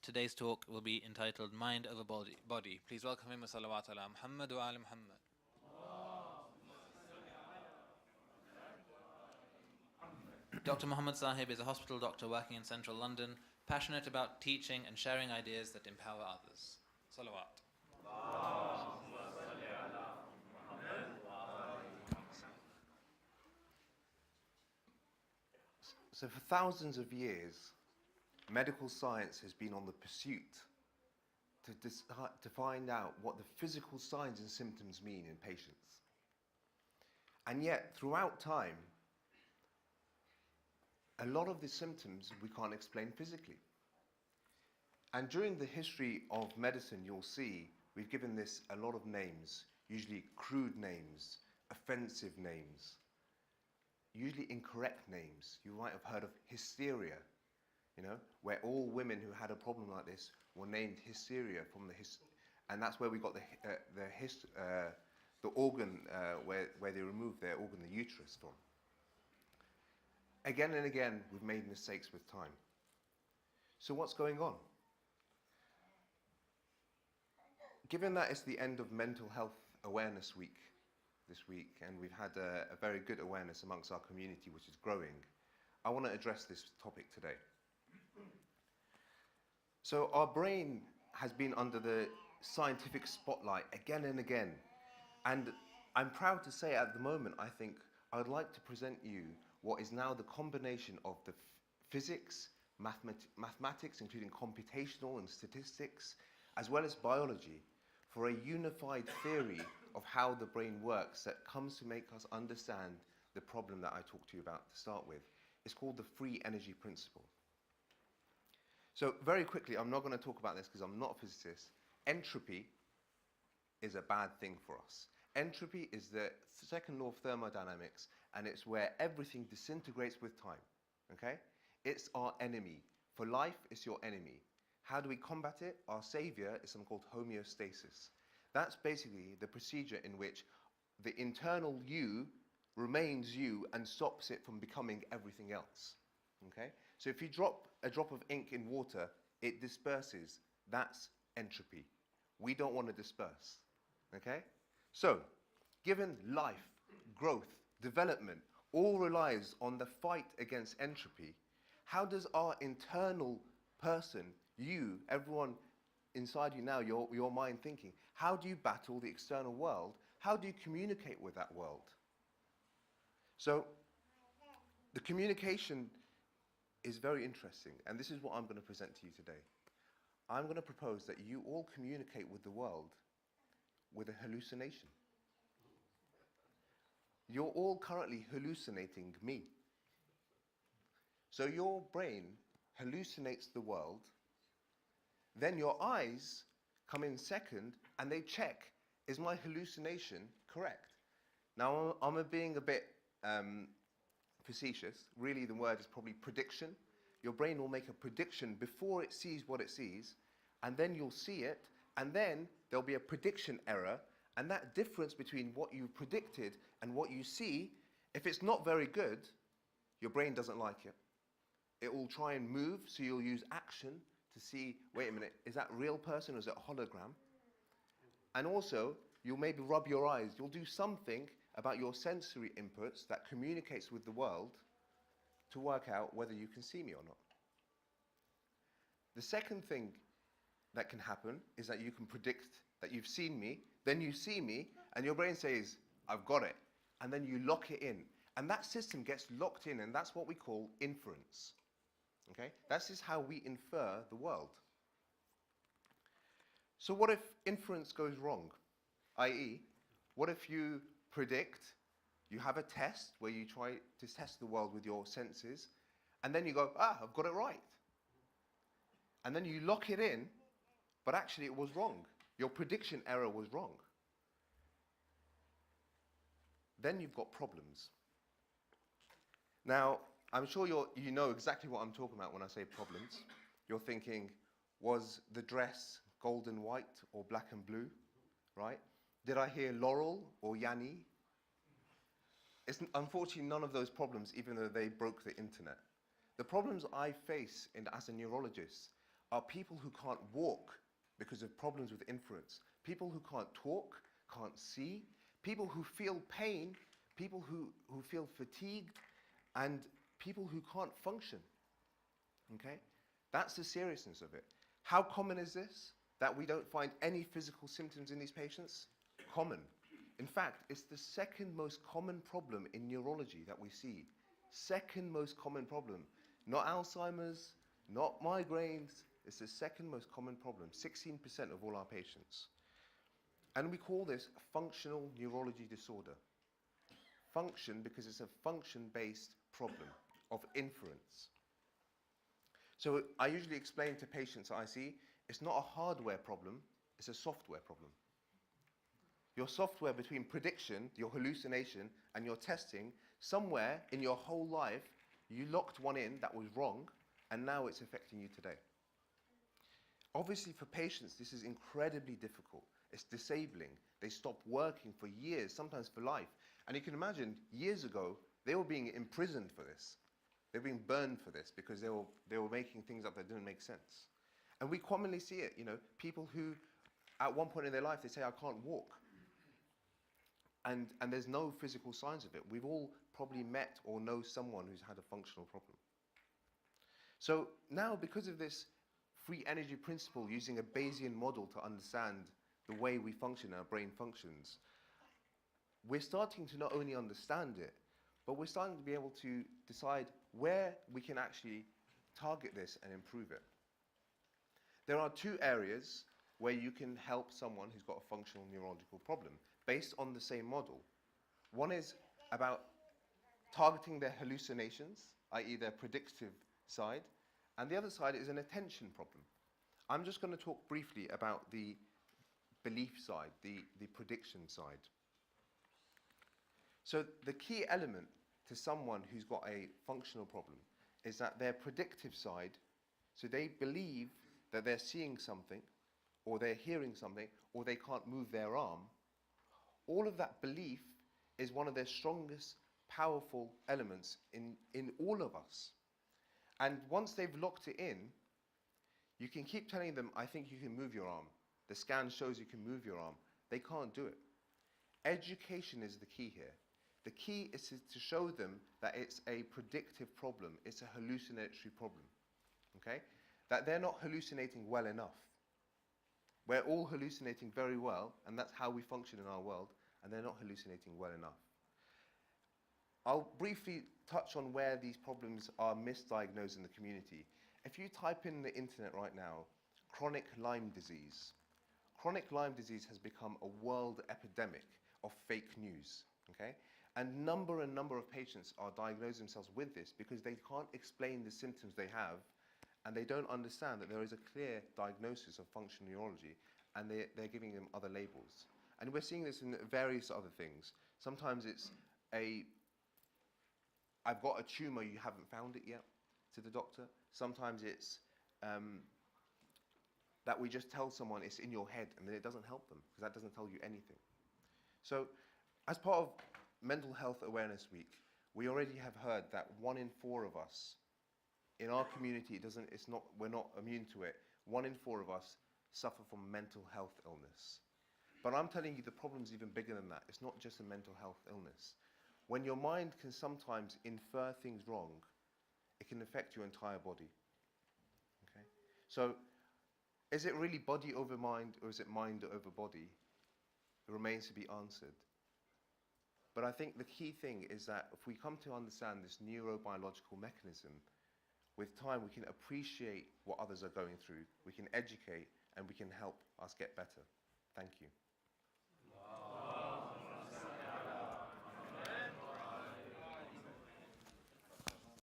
Today's talk will be entitled Mind over Body. Please welcome him with salawat ala Muhammad wa ala Muhammad. Dr Mohammed Sahib is a hospital doctor working in central London, passionate about teaching and sharing ideas that empower others. Salawat. So for thousands of years, medical science has been on the pursuit to find out what the physical signs and symptoms mean in patients. And yet, throughout time, a lot of the symptoms we can't explain physically. And during the history of medicine, you'll see we've given this a lot of names, usually crude names, offensive names, usually incorrect names. You might have heard of hysteria, where all women who had a problem like this were named hysteria and that's where we got the organ where they removed their organ, the uterus, from. Again and again, we've made mistakes with time. So what's going on? Given that it's the end of Mental Health Awareness Week this week, and we've had a very good awareness amongst our community, which is growing, I want to address this topic today. So our brain has been under the scientific spotlight again and again, and I'm proud to say at the moment, I think I'd like to present you what is now the combination of the physics, mathematics, including computational and statistics, as well as biology, for a unified theory of how the brain works that comes to make us understand the problem that I talked to you about to start with. It's called the free energy principle. So very quickly, I'm not going to talk about this because I'm not a physicist. Entropy is a bad thing for us. Entropy is the second law of thermodynamics, and it's where everything disintegrates with time. Okay? It's our enemy. For life, it's your enemy. How do we combat it? Our savior is something called homeostasis. That's basically the procedure in which the internal you remains you and stops it from becoming everything else. Okay? So if you drop a drop of ink in water, it disperses. That's entropy. We don't want to disperse. Okay? So, given life, growth, development, all relies on the fight against entropy, how does our internal person, you, everyone inside you now, your mind thinking, how do you battle the external world? How do you communicate with that world? So, the communication is very interesting, and this is what I'm going to present to you today. I'm going to propose that you all communicate with the world with a hallucination. You're all currently hallucinating me. So your brain hallucinates the world, then your eyes come in second, and they check, is my hallucination correct? Now, I'm being a bit facetious. Really, the word is probably prediction. Your brain will make a prediction before it sees what it sees, and then you'll see it, and then there'll be a prediction error, and that difference between what you predicted and what you see, if it's not very good, your brain doesn't like it. It will try and move, so you'll use action to see, wait a minute, is that a real person or is it a hologram? And also, you'll maybe rub your eyes. You'll do something about your sensory inputs that communicates with the world to work out whether you can see me or not. The second thing that can happen is that you can predict that you've seen me, then you see me, and your brain says, I've got it. And then you lock it in. And that system gets locked in, and that's what we call inference. Okay? That's just how we infer the world. So what if inference goes wrong? i.e., what if you predict, you have a test where you try to test the world with your senses, and then you go, I've got it right. And then you lock it in, but actually it was wrong. Your prediction error was wrong. Then you've got problems. Now, I'm sure you know exactly what I'm talking about when I say problems. You're thinking, was the dress gold and white or black and blue, right? Did I hear Laurel or Yanni? It's unfortunately none of those problems, even though they broke the internet. The problems I face as a neurologist are people who can't walk because of problems with inference, people who can't talk, can't see, people who feel pain, people who feel fatigued, and people who can't function. Okay? That's the seriousness of it. How common is this? That we don't find any physical symptoms in these patients? Common. In fact, it's the second most common problem in neurology that we see. Second most common problem. Not Alzheimer's, not migraines. It's the second most common problem. 16% of all our patients. And we call this functional neurology disorder. Function because it's a function-based problem of inference. So I usually explain to patients I see, it's not a hardware problem, it's a software problem. Your software between prediction, your hallucination, and your testing, somewhere in your whole life, you locked one in that was wrong, and now it's affecting you today. Obviously, for patients, this is incredibly difficult. It's disabling. They stop working for years, sometimes for life. And you can imagine, years ago, they were being imprisoned for this. They were being burned for this because they were making things up that didn't make sense. And we commonly see it, people who, at one point in their life, they say, I can't walk. And there's no physical signs of it. We've all probably met or know someone who's had a functional problem. So now, because of this free energy principle, using a Bayesian model to understand the way we function, our brain functions, we're starting to not only understand it, but we're starting to be able to decide where we can actually target this and improve it. There are two areas where you can help someone who's got a functional neurological problem based on the same model. One is about targeting their hallucinations, i.e. their predictive side, and the other side is an attention problem. I'm just going to talk briefly about the belief side, the prediction side. So the key element to someone who's got a functional problem is that their predictive side, so they believe that they're seeing something, or they're hearing something, or they can't move their arm, all of that belief is one of their strongest, powerful elements in all of us. And once they've locked it in, you can keep telling them, I think you can move your arm. The scan shows you can move your arm. They can't do it. Education is the key here. The key is to show them that it's a predictive problem. It's a hallucinatory problem. Okay? That they're not hallucinating well enough. We're all hallucinating very well, and that's how we function in our world, and they're not hallucinating well enough. I'll briefly touch on where these problems are misdiagnosed in the community. If you type in the internet right now, chronic Lyme disease. Chronic Lyme disease has become a world epidemic of fake news, okay? And number of patients are diagnosing themselves with this because they can't explain the symptoms they have, and they don't understand that there is a clear diagnosis of functional neurology, and they're giving them other labels. And we're seeing this in various other things. Sometimes it's I've got a tumor, you haven't found it yet, to the doctor. Sometimes it's that we just tell someone it's in your head, and then it doesn't help them, because that doesn't tell you anything. So, as part of Mental Health Awareness Week, we already have heard that 1 in 4 of us in our community, we're not immune to it. 1 in 4 of us suffer from mental health illness. But I'm telling you, the problem's even bigger than that. It's not just a mental health illness. When your mind can sometimes infer things wrong, it can affect your entire body. Okay? So, is it really body over mind, or is it mind over body? It remains to be answered. But I think the key thing is that if we come to understand this neurobiological mechanism, with time we can appreciate what others are going through, we can educate, and we can help us get better. Thank you.